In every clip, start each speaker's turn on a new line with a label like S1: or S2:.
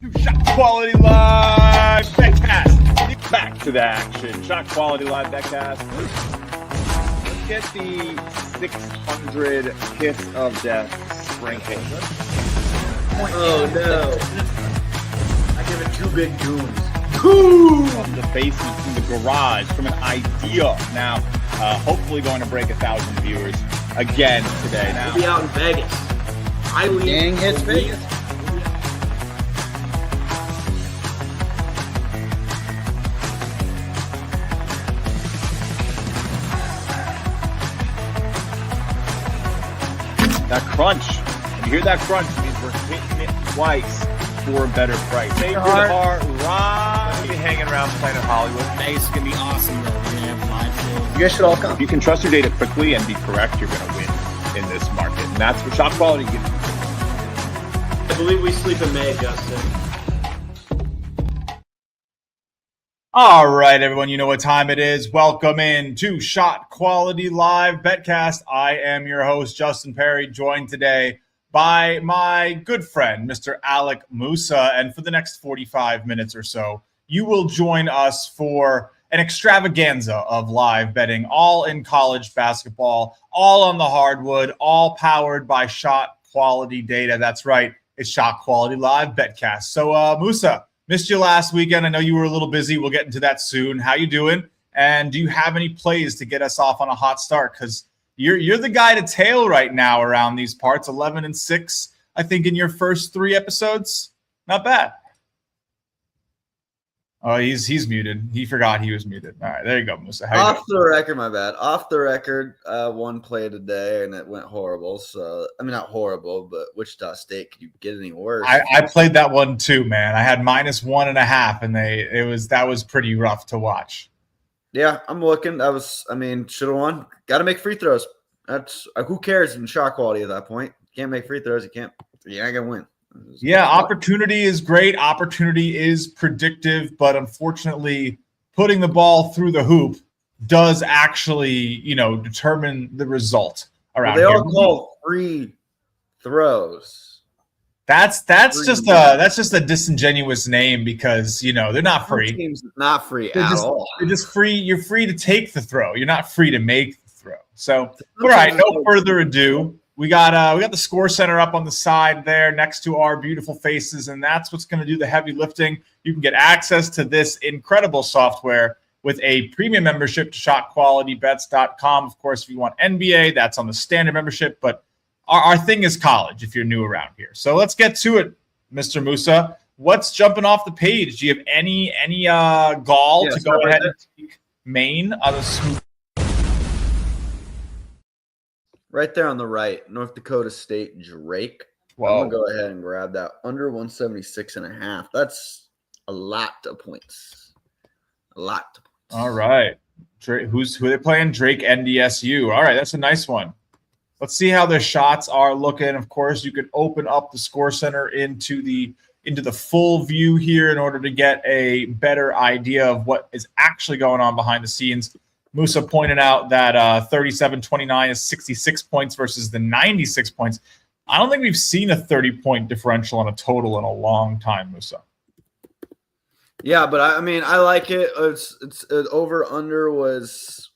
S1: ShotQuality Live BetCast. Back to the action. ShotQuality Live BetCast. Let's get the 600 kiss of death ranking.
S2: Oh no! I give it 2 big goons.
S1: From the faces from the garage, from an idea. Now, hopefully going to break 1,000 viewers again today. Now
S2: we'll be out in Vegas.
S3: Gang hits Vegas.
S1: That crunch. When you hear that crunch, it means we're hitting it twice for a better price. Save your heart, right? We'll be hanging around Planet Hollywood.
S3: Vegas is gonna be awesome, though. We're gonna have live shows.
S2: You guys should all come.
S1: If you can trust your data quickly and be correct, you're going to win in this market. And that's what ShotQuality gives you.
S2: I believe we sleep in May, Justin.
S1: All right, everyone, you know what time it is. Welcome in to ShotQuality Live BetCast. I am your host, Justin Perri, joined today by my good friend, Mr. Alec Musa. And for the next 45 minutes or so, you will join us for an extravaganza of live betting, all in college basketball, all on the hardwood, all powered by ShotQuality data. That's right, it's ShotQuality Live BetCast. So, Musa, missed you last weekend. I know you were a little busy. We'll get into that soon. How you doing? And do you have any plays to get us off on a hot start? Because you're the guy to tail right now around these parts. 11-6, I think, in your first 3 episodes. Not bad. Oh, he's muted. He forgot he was muted. All right, there you go, Musa.
S4: Off the record, my bad. Off the record, one play today, and it went horrible. So, I mean, not horrible, but Wichita State, could you get any worse?
S1: I played that one too, man. I had -1.5, and that was pretty rough to watch.
S4: Yeah, I'm looking. Should have won. Got to make free throws. That's who cares in shot quality at that point. Can't make free throws. You're not gonna win.
S1: Yeah, opportunity is great. Opportunity is predictive, but unfortunately, putting the ball through the hoop does actually, determine the result around here.
S4: They all call free throws.
S1: That's just a disingenuous name because they're not free.
S4: Some teams not free at all.
S1: They're just free. You're free to take the throw. You're not free to make the throw. So, all right, no further ado. We got the Score Center up on the side there next to our beautiful faces, and that's what's going to do the heavy lifting. You can get access to this incredible software with a premium membership to ShotQualityBets.com. Of course, if you want NBA, that's on the standard membership, but our thing is college if you're new around here. So let's get to it, Mr. Musa. What's jumping off the page? Do you have any gall to go ahead and take Maine on a smooth?
S4: Right there on the right, North Dakota State, Drake.
S1: Whoa.
S4: I'm going to go ahead and grab that under 176.5. That's a lot of points. A lot of points.
S1: All right. Drake, who are they playing? Drake NDSU. All right, that's a nice one. Let's see how their shots are looking. Of course, you can open up the Score Center into the full view here in order to get a better idea of what is actually going on behind the scenes. Musa pointed out that 37-29 is 66 points versus the 96 points. I don't think we've seen a 30-point differential on a total in a long time, Musa.
S4: Yeah, but I like it. It's over under was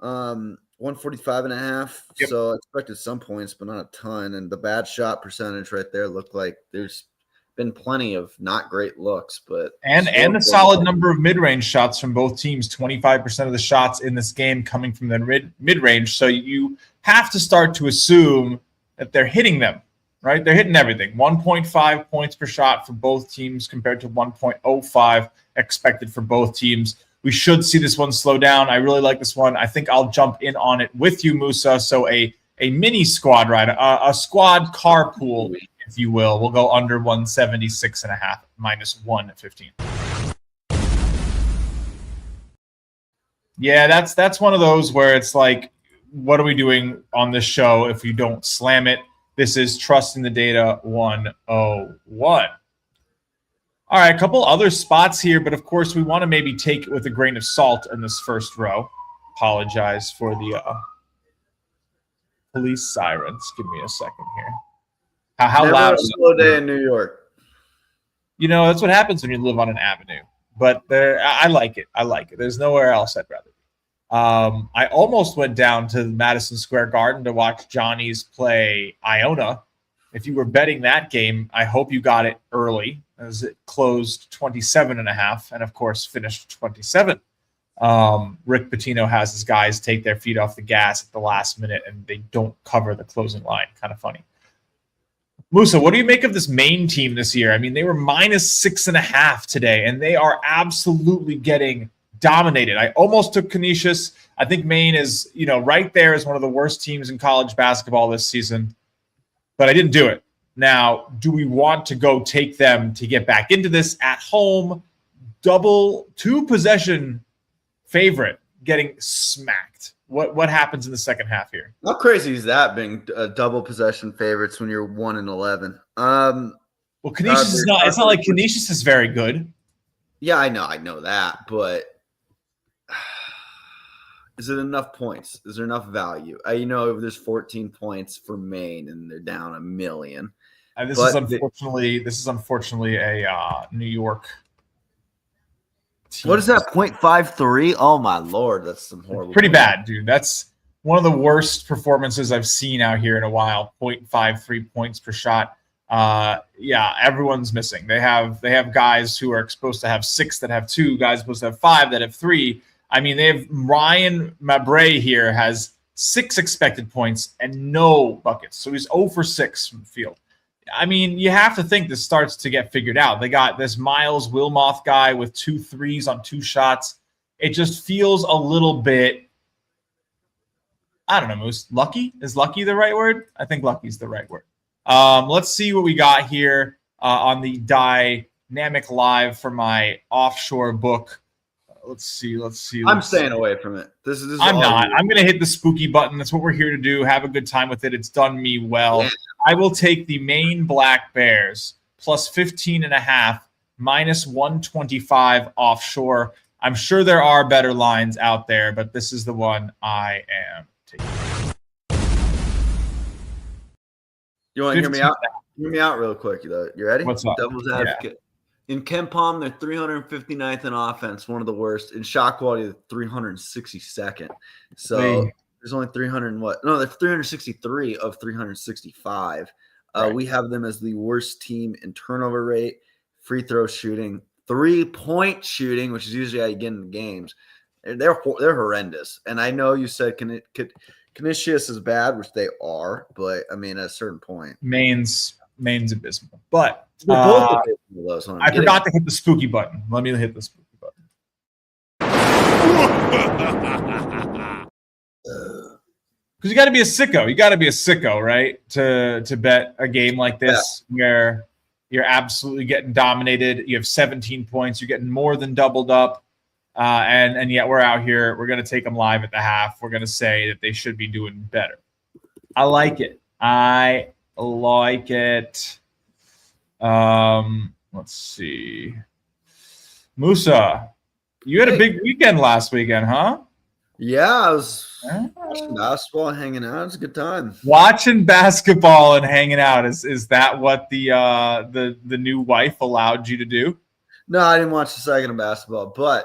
S4: 145.5. Yep. So I expected some points, but not a ton. And the bad shot percentage right there looked like there's been plenty of not great looks, but
S1: and a solid number of mid-range shots from both teams. 25% of the shots in this game coming from the mid-range. So you have to start to assume that they're hitting them, right? They're hitting everything. 1.5 points per shot for both teams compared to 1.05 expected for both teams. We should see this one slow down. I really like this one. I think I'll jump in on it with you, Musa. So a mini squad ride, a squad carpool, if you will. We'll go under 176.5, -115. Yeah, that's one of those where it's like, what are we doing on this show if you don't slam it? This is Trusting the Data 101. All right, a couple other spots here, but of course we want to maybe take it with a grain of salt in this first row. Apologize for the police sirens. Give me a second here. How
S4: Never
S1: loud?
S4: a slow day in New York.
S1: That's what happens when you live on an avenue. But I like it. I like it. There's nowhere else I'd rather be. I almost went down to Madison Square Garden to watch Johnny's play Iona. If you were betting that game, I hope you got it early, as it closed 27.5 and, of course, finished 27. Rick Pitino has his guys take their feet off the gas at the last minute, and they don't cover the closing line. Kind of funny. Musa, what do you make of this Maine team this year? I mean, they were -6.5 today, and they are absolutely getting dominated. I almost took Canisius. I think Maine is, right there as one of the worst teams in college basketball this season, but I didn't do it. Now, do we want to go take them to get back into this at home? Double 2-possession favorite getting smacked. What happens in the second half here?
S4: How crazy is that, being double possession favorites when you're 1-11?
S1: Well, Canisius is not. It's not like Canisius is very good.
S4: Yeah, I know that, but is it enough points? Is there enough value? There's 14 points for Maine, and they're down $1 million.
S1: And this is unfortunately a New York team.
S4: What is that? 0.53? Oh my Lord, that's some horrible.
S1: Pretty bad, dude. That's one of the worst performances I've seen out here in a while. 0.53 points per shot. Yeah, everyone's missing. They have guys who are supposed to have 6 that have 2, guys supposed to have 5 that have 3. I mean, they have Ryan Mabray here has 6 expected points and no buckets. So he's 0 for 6 from the field. I mean, you have to think this starts to get figured out. They got this Miles Wilmoth guy with 2 threes on 2 shots. It just feels a little bit, I don't know, Moose. Lucky? Is lucky the right word? I think lucky is the right word. Let's see what we got here on the Dynamic Live for my offshore book. Let's see.
S4: I'm staying away from it. This is
S1: I'm not. I'm going to hit the spooky button. That's what we're here to do. Have a good time with it. It's done me well. Yeah. I will take the Maine Black Bears plus 15.5, -125 offshore. I'm sure there are better lines out there, but this is the one I am taking.
S4: You want to hear me out? Hear me out real quick, though. You ready?
S1: What's up?
S4: Devil's advocate. Yeah. In KenPom, they're 359th in offense, one of the worst. In shot quality, they're 362nd. So there's only 300 and what? No, they're 363 of 365. Right. We have them as the worst team in turnover rate, free throw shooting, 3-point shooting, which is usually how you get into games. They're horrendous. And I know you said Canisius is bad, which they are, but I mean, at a certain point,
S1: Maine's abysmal. But
S4: I
S1: forgot to hit the spooky button. Let me hit the spooky button. Because you got to be a sicko. You got to be a sicko, right? To bet a game like this where you're absolutely getting dominated. You have 17 points. You're getting more than doubled up. And yet we're out here. We're going to take them live at the half. We're going to say that they should be doing better. I like it. Let's see. Musa, you had a big weekend last weekend, huh?
S4: Yeah, I was watching basketball and hanging out. It was a good time.
S1: Watching basketball and hanging out. Is that what the new wife allowed you to do?
S4: No, I didn't watch the second of basketball, but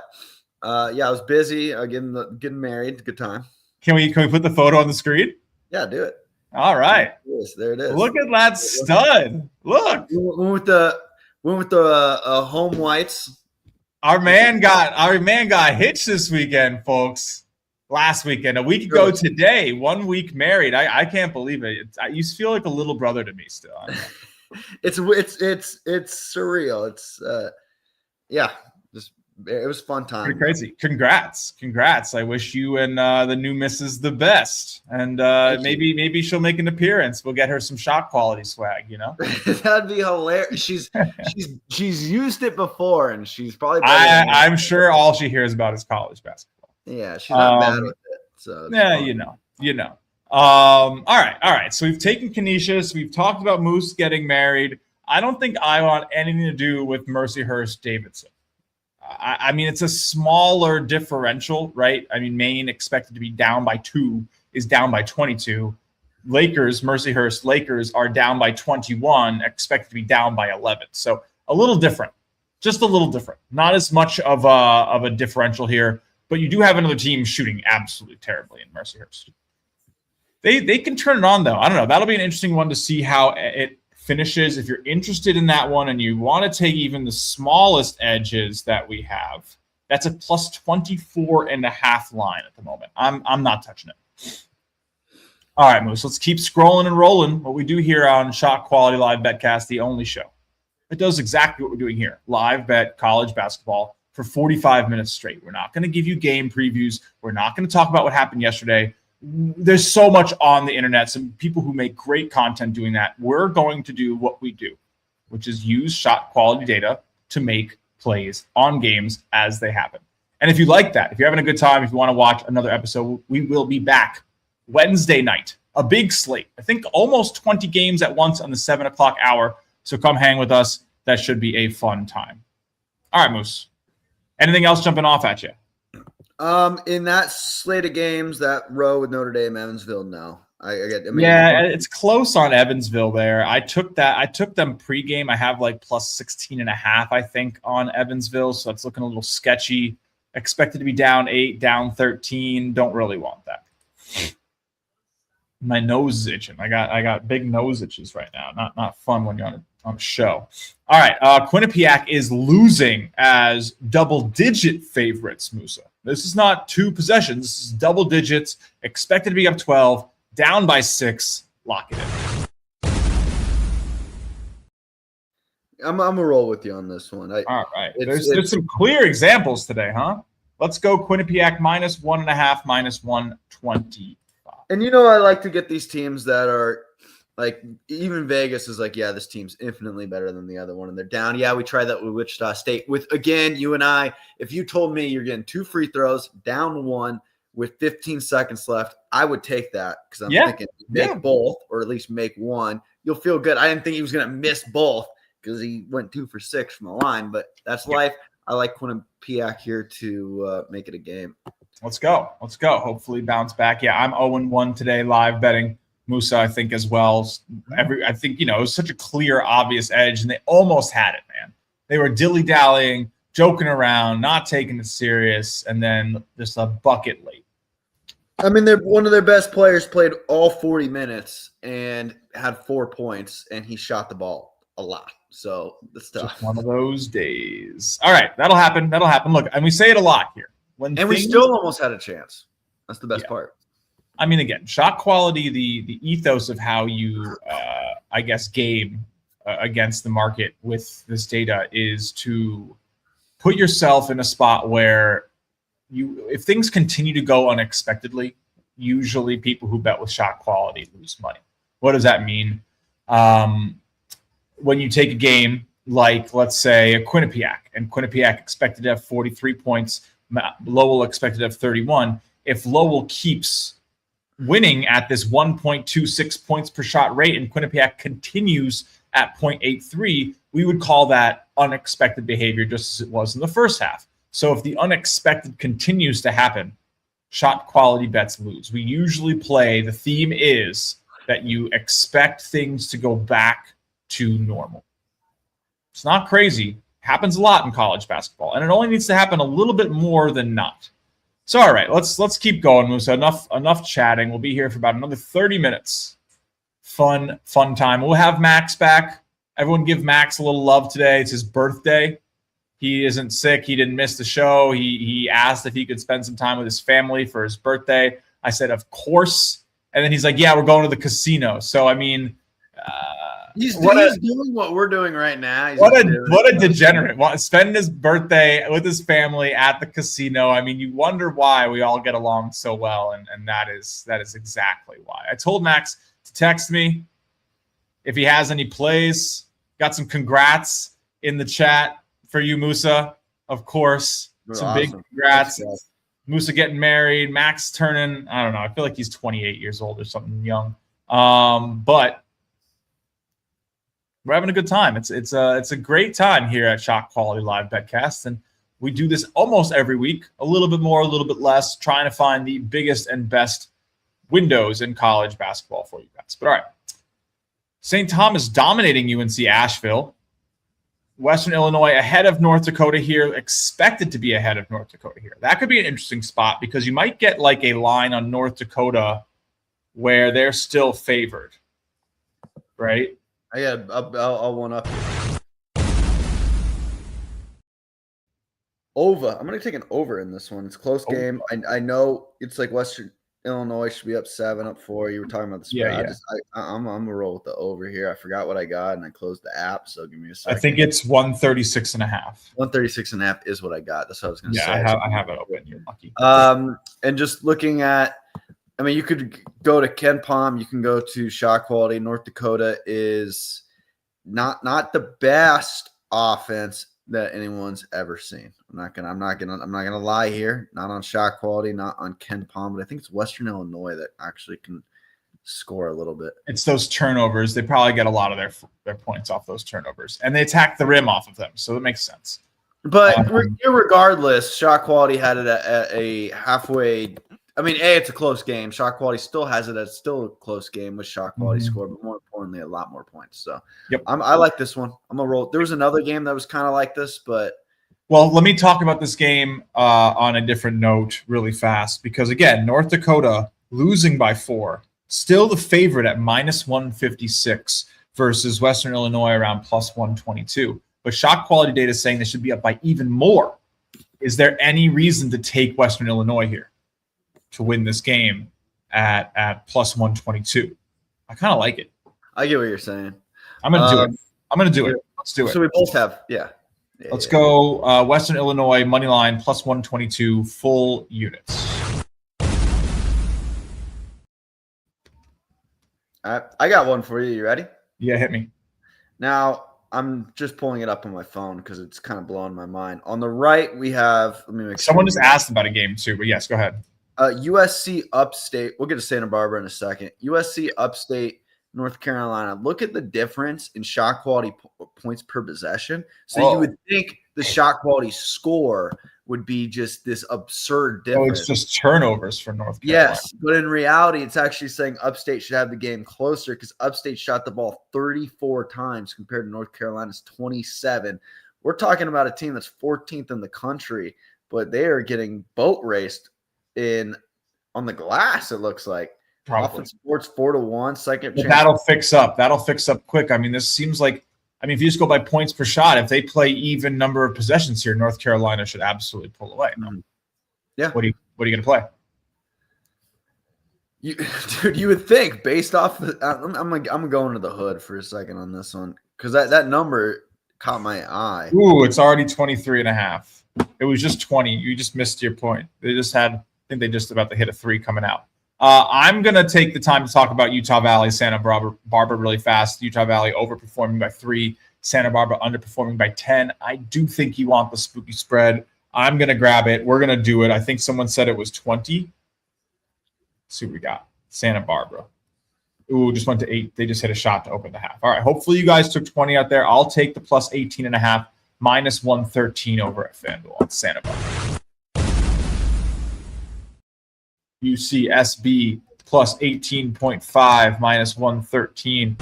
S4: yeah, I was busy getting married. Good time.
S1: Can we put the photo on the screen?
S4: Yeah, do it.
S1: All right.
S4: There it is.
S1: Look at that stud. Look.
S4: Went with the home whites.
S1: Our man got hitched this weekend, folks. Last weekend, a week ago today, 1 week married. I can't believe it. You feel like a little brother to me still.
S4: It's surreal. It's yeah. It was a fun time.
S1: Pretty crazy. Congrats. I wish you and the new missus the best. And maybe she'll make an appearance. We'll get her some shot quality swag,
S4: That'd be hilarious. She's used it before, and she's probably
S1: I'm sure all she hears about is college basketball.
S4: Yeah, she's not bad with it. So
S1: yeah, All right. So we've taken Canisius. We've talked about Moose getting married. I don't think I want anything to do with Mercyhurst Davidson. I mean, it's a smaller differential, right? I mean, Maine expected to be down by 2 is down by 22. Mercyhurst Lakers are down by 21, expected to be down by 11. So a little different, just a little different. Not as much of a differential here, but you do have another team shooting absolutely terribly in Mercyhurst. They can turn it on, though. I don't know. That'll be an interesting one to see how it finishes. If you're interested in that one and you want to take even the smallest edges that we have, that's a plus 24.5 line at the moment. I'm not touching it. All right, Moose, let's keep scrolling and rolling. What we do here on ShotQuality Live BetCast, the only show. It does exactly what we're doing here. Live bet college basketball for 45 minutes straight. We're not going to give you game previews. We're not going to talk about what happened yesterday. There's so much on the internet, some people who make great content doing that. We're going to do what we do, which is use shot quality data to make plays on games as they happen. And if you like that, if you're having a good time, if you want to watch another episode, we will be back Wednesday night, a big slate. I think almost 20 games at once on the 7 o'clock hour. So come hang with us. That should be a fun time. All right, Moose. Anything else jumping off at you?
S4: In that slate of games, that row with Notre Dame, Evansville, no.
S1: It's close on Evansville there. I took them pregame. I have like plus 16.5, I think, on Evansville. So it's looking a little sketchy. Expected to be down 8, down 13. Don't really want that. My nose is itching. I got big nose itches right now. Not fun when you're on a show. All right. Quinnipiac is losing as double-digit favorites, Musa. This is not 2 possessions. This is double digits. Expected to be up 12, down by 6. Lock it in.
S4: I'm going to roll with you on this one.
S1: All right. There's some clear examples today, huh? Let's go Quinnipiac minus 1.5, minus 125.
S4: And I like to get these teams that are like, even Vegas is like, yeah, this team's infinitely better than the other one, and they're down. Yeah, we tried that with Wichita State. With, again, you and I, if you told me you're getting 2 free throws, down 1 with 15 seconds left, I would take that because I'm thinking make both, or at least make one. You'll feel good. I didn't think he was going to miss both because he went 2 for 6 from the line, but that's life. I like Quinnipiac here to make it a game.
S1: Let's go. Hopefully bounce back. Yeah, I'm 0-1 today live betting. Musa, I think, as well. I think, it was such a clear, obvious edge, and they almost had it, man. They were dilly-dallying, joking around, not taking it serious, and then just a bucket late.
S4: I mean, one of their best players played all 40 minutes and had 4 points, and he shot the ball a lot. So that's tough.
S1: Just one of those days. All right, that'll happen. Look, and we say it a lot here.
S4: We still almost had a chance. That's the best part.
S1: I mean, again, shot quality, the ethos of how you, game against the market with this data is to put yourself in a spot where if things continue to go unexpectedly, usually people who bet with shot quality lose money. What does that mean? When you take a game like, let's say, a Quinnipiac, and Quinnipiac expected to have 43 points, Lowell expected to have 31. If Lowell keeps winning at this 1.26 points per shot rate and Quinnipiac continues at 0.83, we would call that unexpected behavior, just as it was in the first half. So if the unexpected continues to happen, shot quality bets lose. We usually play, the theme is that you expect things to go back to normal. It's not crazy. Happens a lot in college basketball, and it only needs to happen a little bit more than not. So, all right, let's keep going, Musa. Enough chatting. We'll be here for about another 30 minutes. Fun time. We'll have Max back. Everyone give Max a little love today. It's his birthday. He isn't sick. He didn't miss the show. He asked if he could spend some time with his family for his birthday. I said, of course. And then he's like, yeah, we're going to the casino. So, I mean,
S4: He's doing what we're doing right now.
S1: What a degenerate. Spending his birthday with his family at the casino. I mean, you wonder why we all get along so well, and that is exactly why. I told Max to text me if he has any plays. Got some congrats in the chat for you, Musa. Of course. Some awesome. Big congrats. Musa getting married. Max turning, I don't know, I feel like he's 28 years old or something young. But we're having a good time. It's a great time here at ShotQuality Live BetCast, and we do this almost every week, a little bit more, a little bit less, trying to find the biggest and best windows in college basketball for you guys. But all right, St. Thomas dominating UNC Asheville. Western Illinois ahead of North Dakota here, expected to be ahead of North Dakota here. That could be an interesting spot because you might get like a line on North Dakota where they're still favored, right?
S4: I'll one up here. Over. I'm going to take an over in this one. It's a close game. I know it's like Western Illinois should be up 7, up 4. You were talking about the spread.
S1: Yeah.
S4: I'm going to roll with the over here. I forgot what I got, and I closed the app, so give me a second.
S1: I think it's 136.5.
S4: 136.5 is what I got. That's what I was going to say.
S1: I have it open. You're lucky.
S4: And just looking at, I mean, you could go to KenPom. You can go to ShotQuality. North Dakota is not the best offense that anyone's ever seen. I'm not gonna lie here. Not on ShotQuality, not on KenPom, but I think it's Western Illinois that actually can score a little bit.
S1: It's those turnovers. They probably get a lot of their points off those turnovers, and they attack the rim off of them, so it makes sense.
S4: But regardless, ShotQuality had it at a halfway. I mean, it's a close game. ShotQuality still has it as still a close game with ShotQuality Score, but more importantly, a lot more points. So I like this one. I'm going to roll. There was another game that was kind of like this, but.
S1: Well, let me talk about this game on a different note really fast because, again, North Dakota losing by 4, still the favorite at -156 versus Western Illinois around +122. But ShotQuality data is saying they should be up by even more. Is there any reason to take Western Illinois here to win this game at +122? I kind of like it.
S4: I get what you're saying.
S1: I'm going to do it. I'm going to do it. Let's do it.
S4: So we both have,
S1: Let's go Western Illinois money line +122 full units.
S4: I got one for you. You ready?
S1: Yeah, hit me.
S4: Now, I'm just pulling it up on my phone because it's kind of blowing my mind. On the right, we have. Let me make sure.
S1: Someone just asked about a game too, but yes, go ahead.
S4: USC Upstate. We'll get to Santa Barbara in a second. USC Upstate, North Carolina. Look at the difference in shot quality points per possession. So you would think the shot quality score would be just this absurd difference.
S1: Oh, it's just turnovers for North Carolina.
S4: Yes, but in reality, it's actually saying Upstate should have the game closer because Upstate shot the ball 34 times compared to North Carolina's 27. We're talking about a team that's 14th in the country, but they are getting boat raced on the glass, it looks like.
S1: Probably.
S4: Offense sports 4-1, second chance.
S1: That'll fix up. That'll fix up quick. I mean, this seems like, if you just go by points per shot, if they play even number of possessions here, North Carolina should absolutely pull away.
S4: Mm-hmm. Yeah.
S1: What are you going to play?
S4: Dude, you would think based off I'm going to the hood for a second on this one because that number caught my eye.
S1: Ooh, it's already 23.5. It was just 20. You just missed your point. They just had, I think they just about to hit a 3 coming out. I'm going to take the time to talk about Utah Valley, Santa Barbara really fast. Utah Valley overperforming by 3, Santa Barbara underperforming by 10. I do think you want the spooky spread. I'm going to grab it. We're going to do it. I think someone said it was 20. Let's see what we got. Santa Barbara. Ooh, just went to 8. They just hit a shot to open the half. All right, hopefully you guys took 20 out there. I'll take the plus 18.5, minus 113 over at FanDuel on Santa Barbara. UCSB plus 18.5, minus 113.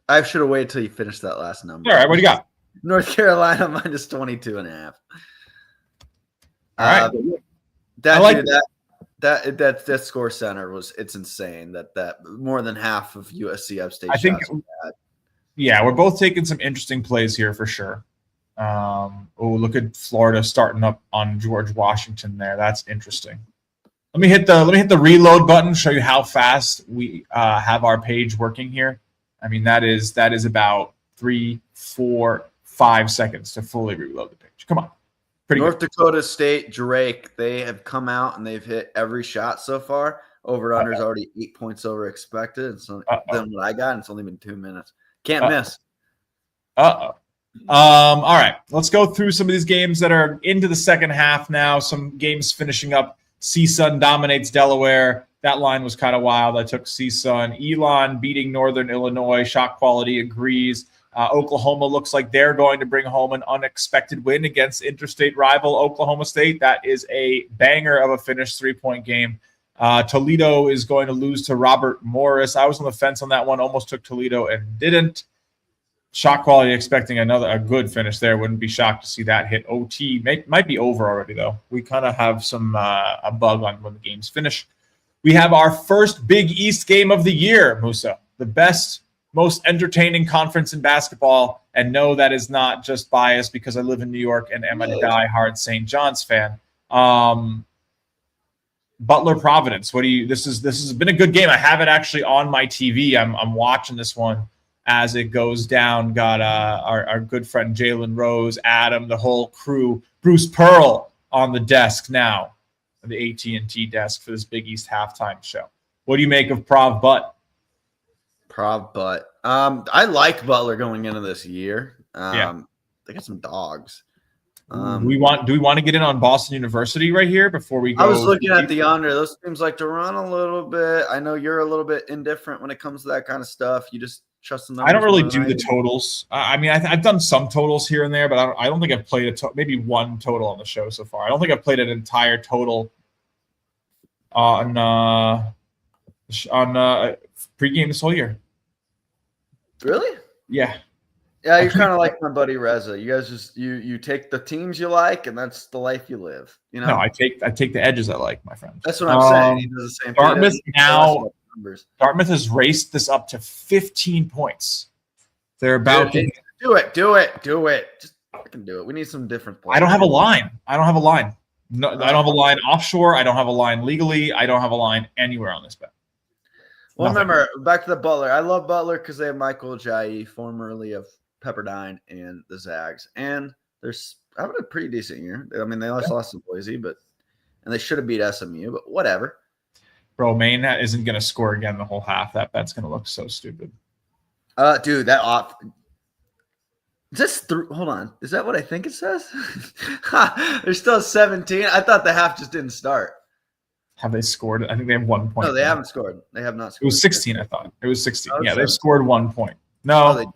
S4: I should have waited till you finished that last number.
S1: All right, what do you got?
S4: North Carolina minus 22.5.
S1: All right.
S4: That score center it's insane. That more than half of USC Upstate. I think.
S1: Yeah, we're both taking some interesting plays here for sure. Look at Florida starting up on George Washington there. That's interesting. Let me hit the reload button. Show you how fast we have our page working here. I mean that is about 3, 4, 5 seconds to fully reload the page. Come on.
S4: North Dakota State, Drake, they have come out and they've hit every shot so far. Over-under is already 8 points over expected. And so then what I got, and it's only been 2 minutes. Can't miss.
S1: All right. Let's go through some of these games that are into the second half now. Some games finishing up. CSUN dominates Delaware. That line was kind of wild. I took CSUN. Elon beating Northern Illinois. Shot quality agrees. Oklahoma looks like they're going to bring home an unexpected win against interstate rival Oklahoma State. That is a banger of a finished 3-point game. Toledo is going to lose to Robert Morris. I was on the fence on that one. Almost took Toledo and didn't. ShotQuality expecting a good finish there. Wouldn't be shocked to see that hit OT. Might be over already, though. We kind of have a bug on when the games finish. We have our first Big East game of the year, Musa. The best, most entertaining conference in basketball. And no, that is not just bias because I live in New York and am a diehard St. John's fan. Butler Providence. This has been a good game. I have it actually on my TV. I'm watching this one as it goes down. Got our good friend Jalen Rose, Adam, the whole crew, Bruce Pearl on the desk now, the AT&T desk for this Big East halftime show. What do you make of Prov Butt?
S4: Prov Butt. I like Butler going into this year. They got some dogs.
S1: Do we want to get in on Boston University right here before we go?
S4: I was looking at the under. Those teams like to run a little bit. I know you're a little bit indifferent when it comes to that kind of stuff. You just trust them.
S1: I don't really do the totals. I mean, I've done some totals here and there, but I don't think I've played maybe one total on the show so far. I don't think I've played an entire total on pregame this whole year.
S4: Really?
S1: Yeah.
S4: Yeah, you're kind of like my buddy Reza. You guys just you take the teams you like, and that's the life you live. You know.
S1: No, I take the edges I like, my friend.
S4: That's what I'm saying. He does the same
S1: thing. Dartmouth has raced this up to 15 points. They're about to
S4: do it. Just fucking do it. We need some different players.
S1: I don't have a line. No, I don't have a line offshore. I don't have a line legally. I don't have a line anywhere on this bet.
S4: Well, remember, back to the Butler. I love Butler because they have Michael Ajayi, formerly of Pepperdine and the Zags, and they're having a pretty decent year. I mean, they lost to Boise, and they should have beat SMU, but whatever.
S1: Bro, Maine isn't going to score again the whole half. That's going to look so stupid.
S4: Dude, that off. Hold on. Is that what I think it says? There's still 17. I thought the half just didn't start.
S1: Have they scored? I think they have 1 point.
S4: No, they haven't scored. They have not scored.
S1: It was 16, I thought. It was 16. Yeah, they've scored 1 point. No.
S4: Oh, they did.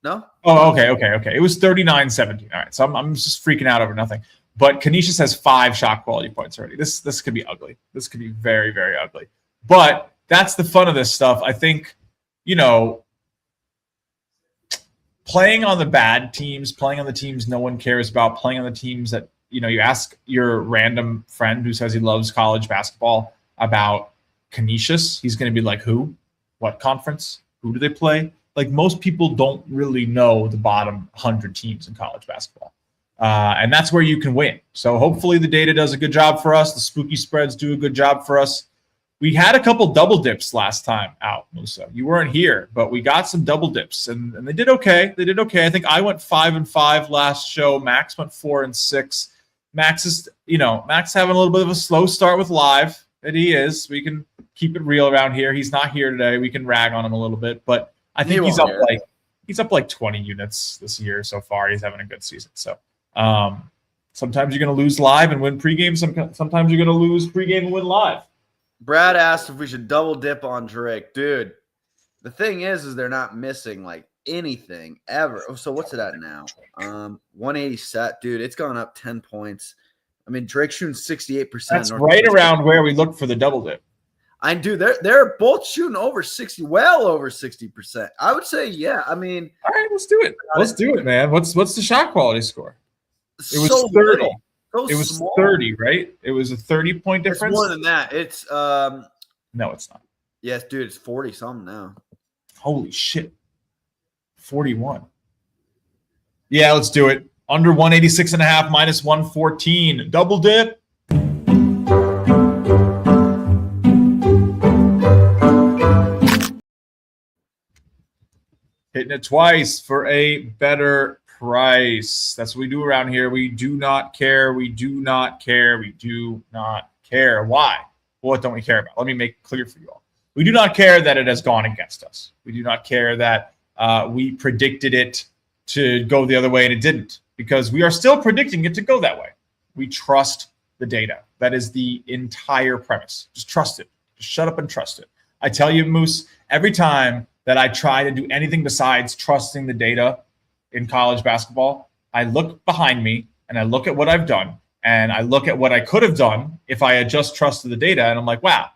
S4: No?
S1: Oh, okay. It was 39-17. All right, so I'm just freaking out over nothing. But Canisius has 5 shot quality points already. This could be ugly. This could be very, very ugly. But that's the fun of this stuff. I think, playing on the bad teams, playing on the teams no one cares about, playing on the teams that, you ask your random friend who says he loves college basketball about Canisius, he's going to be like, who? What conference? Who do they play? Like, most people don't really know the bottom 100 teams in college basketball. And that's where you can win. So hopefully the data does a good job for us. The spooky spreads do a good job for us. We had a couple double dips last time out, Musa. You weren't here, but we got some double dips, and they did okay. I think I went 5-5 last show. Max went 4-6. Max is, Max having a little bit of a slow start with live. And he is. We can keep it real around here. He's not here today. We can rag on him a little bit, but I think he's up like 20 units this year so far. He's having a good season. So sometimes you're going to lose live and win pregame. Sometimes you're going to lose pregame and win live.
S4: Brad asked if we should double dip on Drake. Dude, the thing is they're not missing like anything ever. So what's it at now? 180 set. Dude, it's gone up 10 points. I mean, Drake's shooting 68%.
S1: That's right around where we look for the double dip.
S4: I do. They're both shooting over 60, well over 60%. I would say, yeah. I mean,
S1: all right, let's do it. Let's do it, man. What's the shot quality score? It was
S4: so
S1: 30.
S4: So
S1: it was
S4: small.
S1: 30, right? It was a 30-point difference.
S4: It's more than that. It's
S1: no, it's not.
S4: Yes, dude. It's 40 something now.
S1: Holy shit, 41. Yeah, let's do it. Under 186.5 minus 114. Double dip. Hitting it twice for a better price. That's what we do around here. We do not care. We do not care. We do not care. Why? What don't we care about? Let me make it clear for you all. We do not care that it has gone against us. We do not care that we predicted it to go the other way and it didn't, because we are still predicting it to go that way. We trust the data. That is the entire premise. Just trust it. Just shut up and trust it. I tell you, Moose, every time that I try to do anything besides trusting the data in college basketball, I look behind me and I look at what I've done and I look at what I could have done if I had just trusted the data. And I'm like, wow,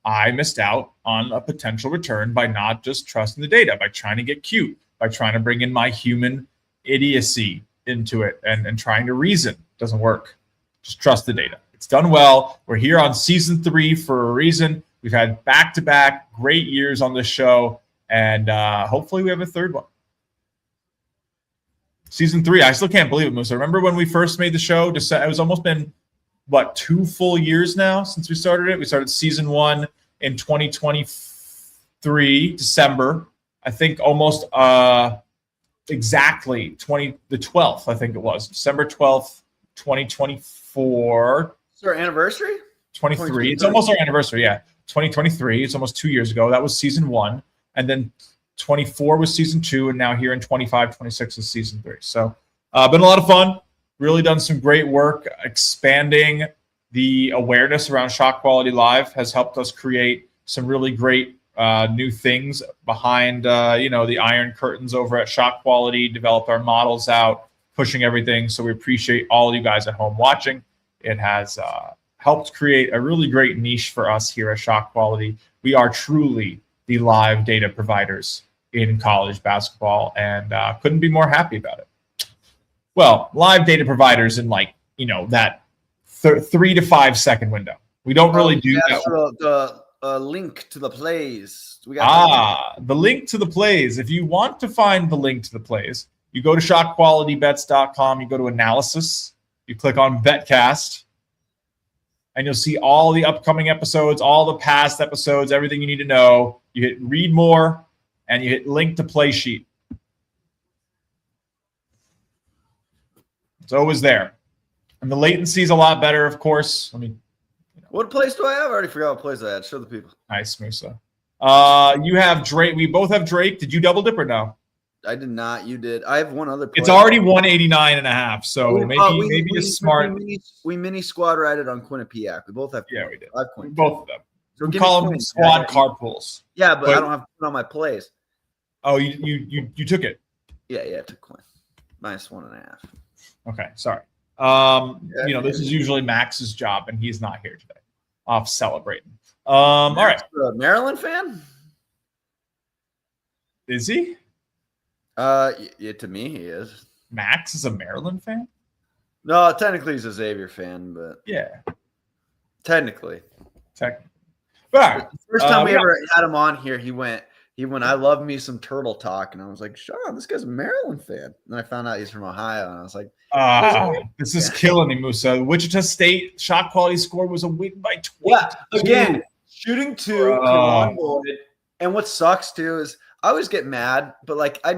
S1: I missed out on a potential return by not just trusting the data, by trying to get cute, by trying to bring in my human idiocy into it and trying to reason. Doesn't work. Just trust the data. It's done well. We're here on season 3 for a reason. We've had back-to-back great years on this show, and hopefully we have a third one. Season 3, I still can't believe it, Musa. Remember when we first made the show? It was almost been, 2 full years now since we started it? We started season 1 in 2023, December. I think almost exactly the 12th, I think it was. December 12th, 2024.
S4: It's our anniversary?
S1: 23. It's almost our anniversary, yeah. 2023. It's almost 2 years ago. That was season 1. And then 24 was season 2, and now here in 25, 26 is season 3. So been a lot of fun. Really done some great work. Expanding the awareness around ShotQuality Live has helped us create some really great new things behind the iron curtains over at ShotQuality, developed our models out, pushing everything. So we appreciate all of you guys at home watching. It has helped create a really great niche for us here at ShotQuality. We are truly the live data providers in college basketball, and couldn't be more happy about it. Well, live data providers in that 3 to 5 second window. We don't really do that.
S4: So the link to the plays.
S1: The link to the plays. If you want to find the link to the plays, you go to ShotQualityBets.com, you go to analysis, you click on BetCast, and you'll see all the upcoming episodes, all the past episodes, everything you need to know. You hit read more, and you hit link to play sheet. It's always there. And the latency is a lot better, of course.
S4: What place do I have? I already forgot what place I had. Show the people.
S1: Nice, Musa. You have Drake. We both have Drake. Did you double dip or no?
S4: I did not. You did. I have one other play.
S1: It's already 189.5. So maybe a smart.
S4: We mini squad rided on Quinnipiac. We both have.
S1: Yeah, we did.
S4: Both
S1: of them. So we call them squad carpools.
S4: Yeah, but I don't have to put on my plays.
S1: Oh, you took it.
S4: Yeah, I took coin. -1.5.
S1: Okay, sorry. This is usually Max's job, and he's not here today. Off celebrating. All right.
S4: A Maryland fan?
S1: Is he?
S4: Yeah, to me he is.
S1: Max is a Maryland fan?
S4: No, technically he's a Xavier fan, but
S1: yeah.
S4: Technically.
S1: But all right.
S4: The first time we ever had him on here, he went, I love me some turtle talk. And I was like, Sean, this guy's a Maryland fan. And then I found out he's from Ohio. And I was like,
S1: this is killing me, Musa. Wichita State ShotQuality Score was a win by 20.
S4: Yeah, again, shooting 2 on board. And what sucks too is I always get mad, but I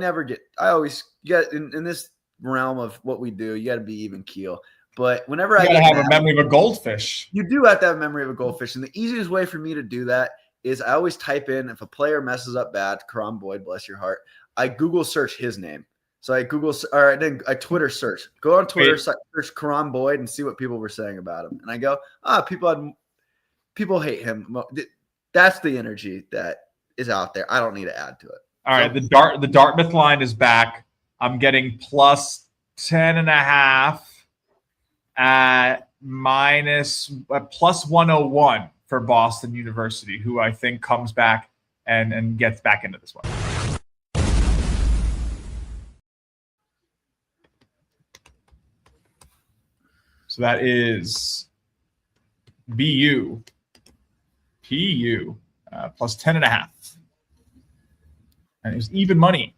S4: always get in this realm of what we do, you got to be even keel. But whenever I
S1: have a memory of a goldfish,
S4: you do have to have a memory of a goldfish. And the easiest way for me to do that is I always type in, if a player messes up bad, Karan Boyd, bless your heart, I Google search his name. So I then I Twitter search. Go on Twitter, search Karan Boyd and see what people were saying about him. And I go, people hate him. That's the energy that is out there. I don't need to add to it.
S1: All right, the Dartmouth line is back. I'm getting +10.5 at +101 for Boston University, who I think comes back and gets back into this one. So that is PU +10.5. And it was even money.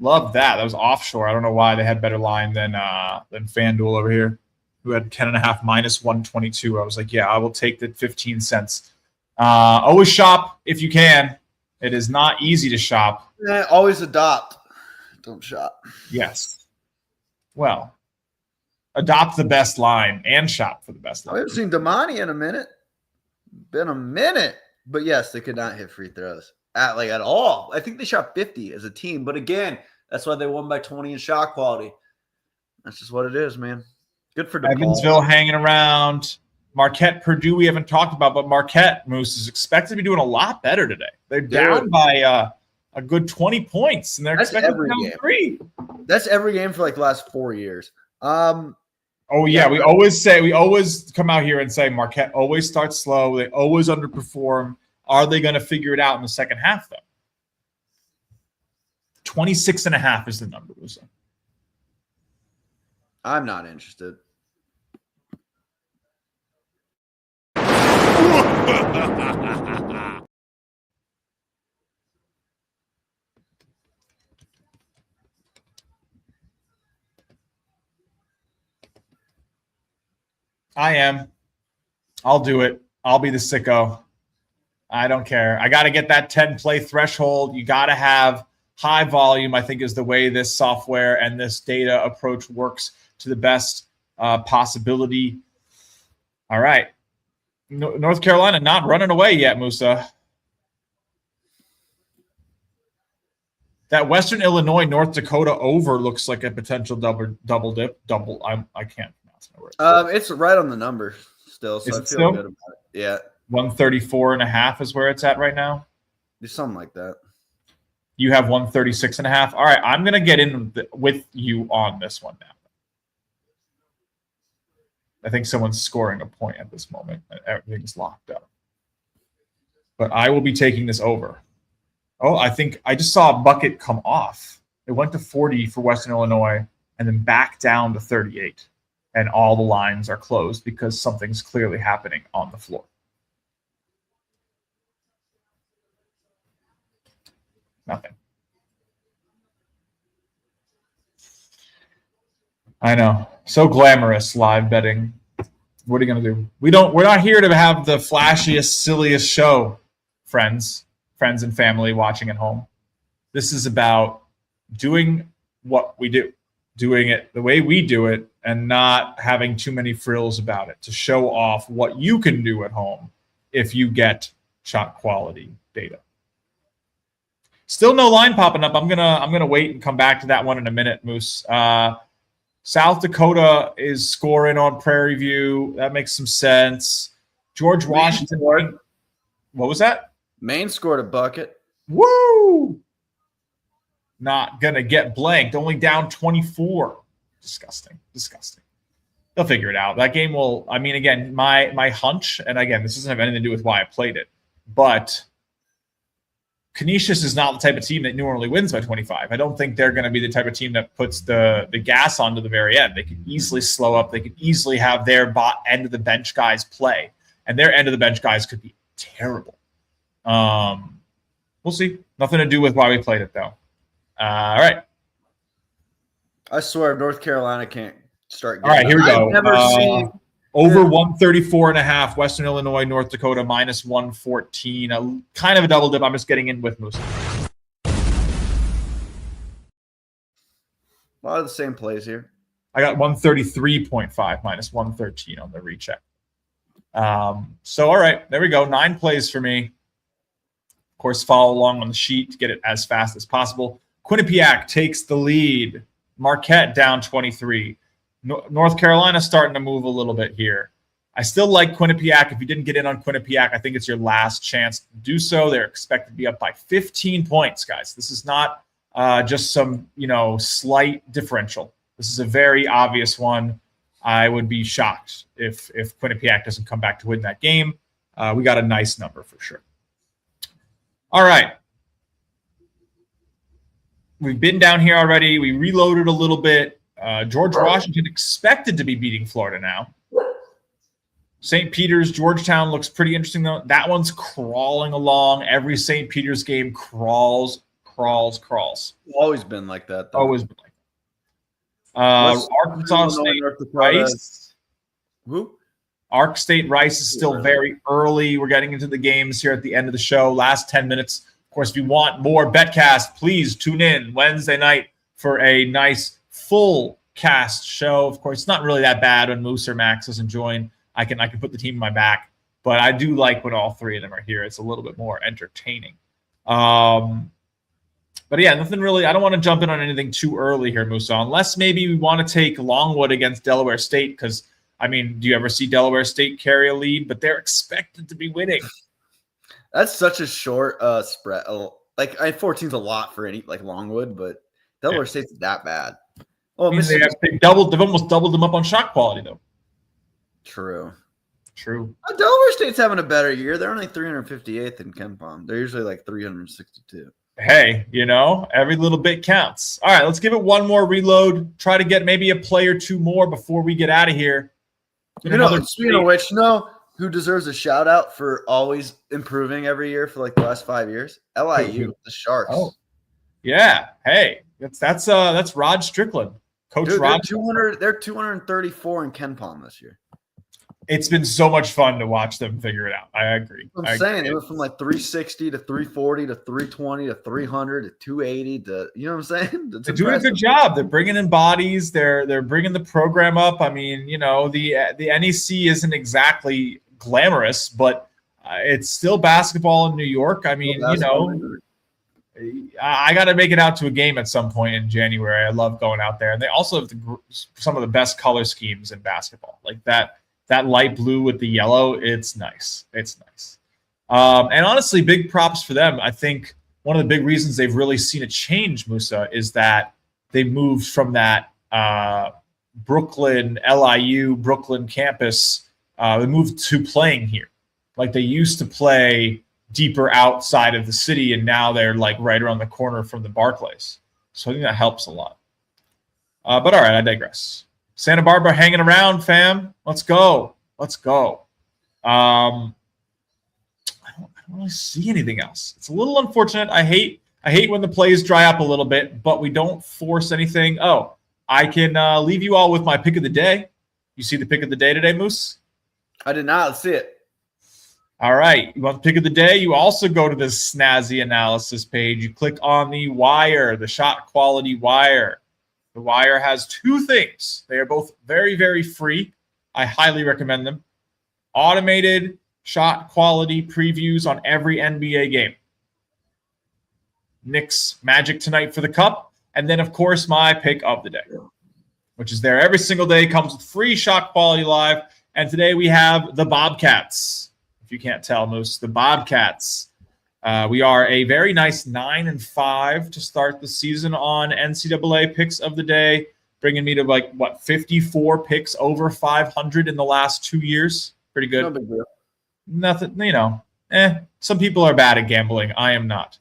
S1: Love that. That was offshore. I don't know why they had better line than FanDuel over here, who had 10.5 -122. I was like, yeah, I will take the 15 cents. Always shop if you can. It is not easy to shop.
S4: Always adopt. Don't shop.
S1: Yes. Well, adopt the best line and shop for the best line.
S4: I haven't seen Damani in a minute. Been a minute. But yes, they could not hit free throws at all. I think they shot 50 as a team. But again, that's why they won by 20 in shot quality. That's just what it is, man. Good for DePaul.
S1: Evansville hanging around. Marquette, Purdue, we haven't talked about, but Marquette, Moose, is expected to be doing a lot better today. They're down by a good 20 points, and they're expected to down 3.
S4: That's every game for the last 4 years.
S1: We always come out here and say Marquette always starts slow. They always underperform. Are they going to figure it out in the second half, though? 26.5 is the number, Musa.
S4: I'm not interested.
S1: I am. I'll do it. I'll be the sicko. I don't care. I got to get that 10-play threshold. You got to have high volume, I think, is the way this software and this data approach works to the best possibility. All right. North Carolina not running away yet, Musa. That Western Illinois, North Dakota over looks like a potential double dip. I can't pronounce my word.
S4: It's right on the number still, so I feel good about it. Yeah.
S1: 134.5 is where it's at right now.
S4: Do something like that.
S1: You have 136.5. All right, I'm going to get in with you on this one now. I think someone's scoring a point at this moment. Everything's locked up. But I will be taking this over. Oh, I think I just saw a bucket come off. It went to 40 for Western Illinois and then back down to 38. And all the lines are closed because something's clearly happening on the floor. Nothing. I know. So glamorous live betting. What are you going to do? We're not here to have the flashiest, silliest show, friends and family watching at home. This is about doing what we do, doing it the way we do it, and not having too many frills about it to show off what you can do at home if you get shot quality data. Still no line popping up. I'm gonna wait and come back to that one in a minute, Moose. South Dakota is scoring on Prairie View. That makes some sense. George Washington. What was that?
S4: Maine scored a bucket.
S1: Woo! Not gonna get blanked. Only down 24. Disgusting. They'll figure it out. That game will. I mean, again, my hunch, and again, this doesn't have anything to do with why I played it, but Canisius is not the type of team that normally wins by 25. I don't think they're going to be the type of team that puts the gas on to the very end. They could easily slow up. They could easily have their end of the bench guys play, and their end of the bench guys could be terrible. We'll see. Nothing to do with why we played it, though. All right.
S4: I swear North Carolina can't start.
S1: All right, here we go.
S4: I've never seen
S1: over 134.5. Western Illinois, North Dakota minus 114. Kind of a double dip. I'm just getting in with Musa.
S4: A lot of the same plays here.
S1: I got 133.5 minus 113 on the recheck. So, all right, there we go. 9 plays for me. Of course, follow along on the sheet to get it as fast as possible. Quinnipiac takes the lead. Marquette down 23. North Carolina starting to move a little bit here. I still like Quinnipiac. If you didn't get in on Quinnipiac, I think it's your last chance to do so. They're expected to be up by 15 points, guys. This is not just some, slight differential. This is a very obvious one. I would be shocked if Quinnipiac doesn't come back to win that game. We got a nice number for sure. All right. We've been down here already. We reloaded a little bit. George Washington expected to be beating Florida now. St. Peter's, Georgetown looks pretty interesting, though. That one's crawling along. Every St. Peter's game crawls.
S4: Always been like that, though.
S1: Always been like that. Arkansas State, Rice.
S4: Who?
S1: Ark State, Rice is still very early. We're getting into the games here at the end of the show. Last 10 minutes. Of course, if you want more BetCast, please tune in Wednesday night for a nice full cast show. Of course, it's not really that bad when Musa or Max doesn't join. I can put the team in my back, but I do like when all three of them are here. It's a little bit more entertaining. But yeah, nothing really. I don't want to jump in on anything too early here, Musa, unless maybe we want to take Longwood against Delaware State because, do you ever see Delaware State carry a lead? But they're expected to be winning.
S4: That's such a short spread. 14's a lot for any Longwood, but Delaware State's that bad. Oh,
S1: they've almost doubled them up on shot quality, though.
S4: True.
S1: True.
S4: Delaware State's having a better year. They're only 358th in KenPom. They're usually like 362.
S1: Hey, every little bit counts. All right, let's give it one more reload. Try to get maybe a play or two more before we get out of here.
S4: Speaking of which, who deserves a shout out for always improving every year for like the last 5 years? LIU, the Sharks.
S1: Oh, yeah. Hey, that's Rod Strickland, Coach Rod.
S4: They're 234 in KenPom this year.
S1: It's been so much fun to watch them figure it out. I agree.
S4: I'm saying they went from like 360 to 340 to 320 to 300 to 280 to, you know what I'm saying?
S1: They're doing a good job. They're bringing in bodies. They're bringing the program up. I mean, the NEC isn't exactly glamorous, but it's still basketball in New York. I mean, I got to make it out to a game at some point in January. I love going out there, and they also have some of the best color schemes in basketball, like that light blue with the yellow. It's nice. It's nice. And honestly, big props for them. I think one of the big reasons they've really seen a change, Musa, is that they moved from that LIU Brooklyn campus. They moved to playing here. Like they used to play deeper outside of the city, and now they're like right around the corner from the Barclays. So I think that helps a lot. But all right, I digress. Santa Barbara hanging around, fam. Let's go. I don't really see anything else. It's a little unfortunate. I hate when the plays dry up a little bit, but we don't force anything. Oh, I can leave you all with my pick of the day. You see the pick of the day today, Moose?
S4: I did not. Let's see it.
S1: All right. You want the pick of the day? You also go to the snazzy analysis page. You click on the wire, the shot quality wire. The Wire has two things. They are both very, very free. I highly recommend them. Automated shot quality previews on every NBA game. Knicks Magic tonight for the Cup. And then, of course, my pick of the day, which is there every single day. Comes with free Shot Quality Live. And today we have the Bobcats. If you can't tell, Moose, the Bobcats. We are a very nice 9-5 to start the season on NCAA picks of the day, bringing me to 54 picks over 500 in the last 2 years. Pretty good.
S4: No big deal.
S1: Nothing, some people are bad at gambling. I am not.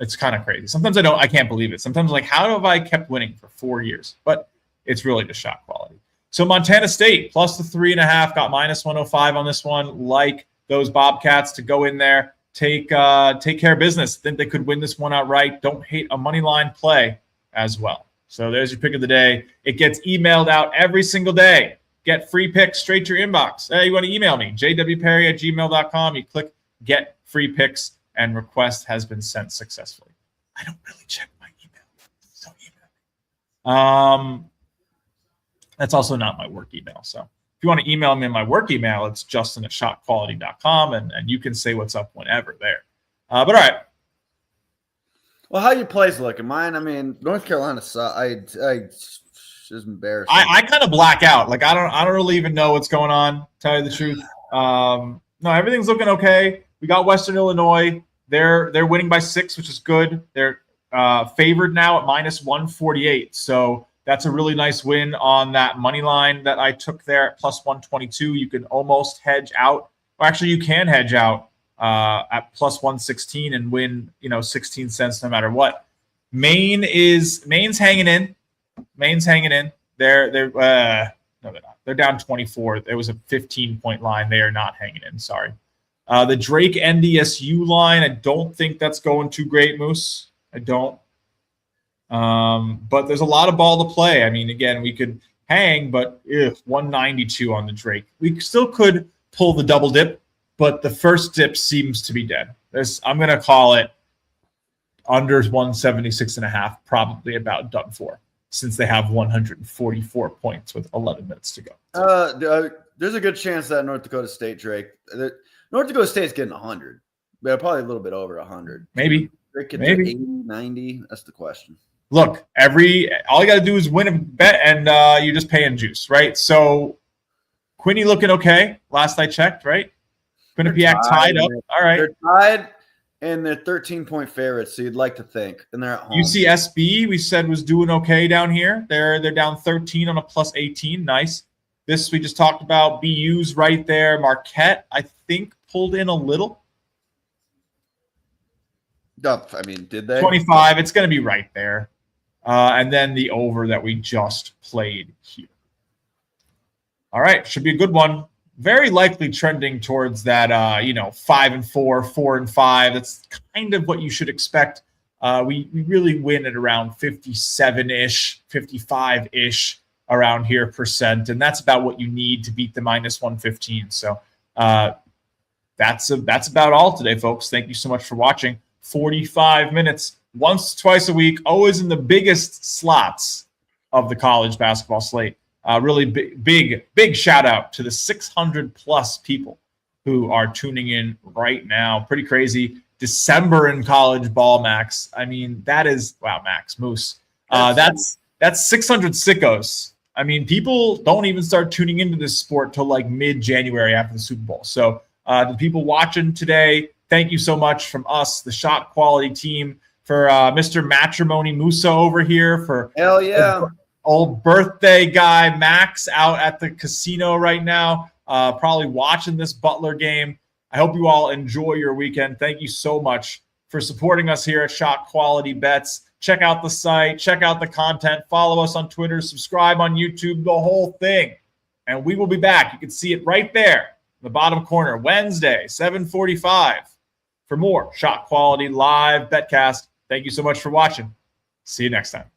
S1: It's kind of crazy. Sometimes I can't believe it. Sometimes how have I kept winning for 4 years? But it's really just shot quality. So Montana State plus the 3.5 got minus 105 on this one. Like those Bobcats to go in there, take care of business. Think they could win this one outright. Don't hate a money line play as well. So there's your pick of the day. It gets emailed out every single day. Get free picks straight to your inbox. Hey, you want to email me? jwperry@gmail.com. You click get free picks and request has been sent successfully. I don't really check my email. So email me. That's also not my work email. So if you want to email me in my work email, it's justin@shotquality.com, and you can say what's up whenever there. But all right.
S4: Well, how your plays looking? Mine, North Carolina saw. It's embarrassing.
S1: I kind of black out. I don't really even know what's going on. Tell you the truth. No, everything's looking okay. We got Western Illinois. They're winning by 6, which is good. They're favored now at minus 148. So that's a really nice win on that money line that I took there at plus 122. You can almost hedge out. Or actually, you can hedge out at plus 116 and win, 16 cents no matter what. Maine's hanging in. They're no, they're not. They're down 24. There was a 15-point line. They are not hanging in. Sorry. The Drake NDSU line, I don't think that's going too great, Moose. I don't. But there's a lot of ball to play. Again, we could hang, but 192 on the Drake. We still could pull the double dip, but the first dip seems to be dead. I'm going to call it under 176.5, probably about done for, since they have 144 points with 11 minutes to go.
S4: There's a good chance that North Dakota State Drake. North Dakota State's getting 100. They're probably a little bit over 100.
S1: Maybe.
S4: Drake gets 80, 90. That's the question.
S1: Look, all you got to do is win a bet, and you're just paying juice, right? So Quinny looking okay. Last I checked, right? Quinnipiac tied up. All right.
S4: They're tied, and they're 13-point favorites, so you'd like to think. And they're at home.
S1: UCSB, we said, was doing okay down here. They're down 13 on a plus 18. Nice. This we just talked about. BU's right there. Marquette, I think, pulled in a little.
S4: I mean, did they?
S1: 25. It's going to be right there. And then the over that we just played here. All right. Should be a good one. Very likely trending towards that, 5-4, 4-5. That's kind of what you should expect. We really win at around 57-ish, 55-ish around here %. And that's about what you need to beat the -115. So that's about all today, folks. Thank you so much for watching. 45 minutes, once, twice a week, always in the biggest slots of the college basketball slate. Really big shout out to the 600 plus people who are tuning in right now. Pretty crazy. December in college ball, Max. I mean, that is, wow, Max, Moose. That's 600 sickos. I mean, people don't even start tuning into this sport till like mid-January after the Super Bowl. So the people watching today, thank you so much from us, the Shot Quality team, for Mr. Matrimony Musa over here, for
S4: hell yeah.
S1: Old birthday guy Max out at the casino right now, probably watching this Butler game. I hope you all enjoy your weekend. Thank you so much for supporting us here at Shot Quality Bets. Check out the site, check out the content, follow us on Twitter, subscribe on YouTube, the whole thing. And we will be back. You can see it right there in the bottom corner, Wednesday, 7:45, for more Shot Quality Live BetCast. Thank you so much for watching. See you next time.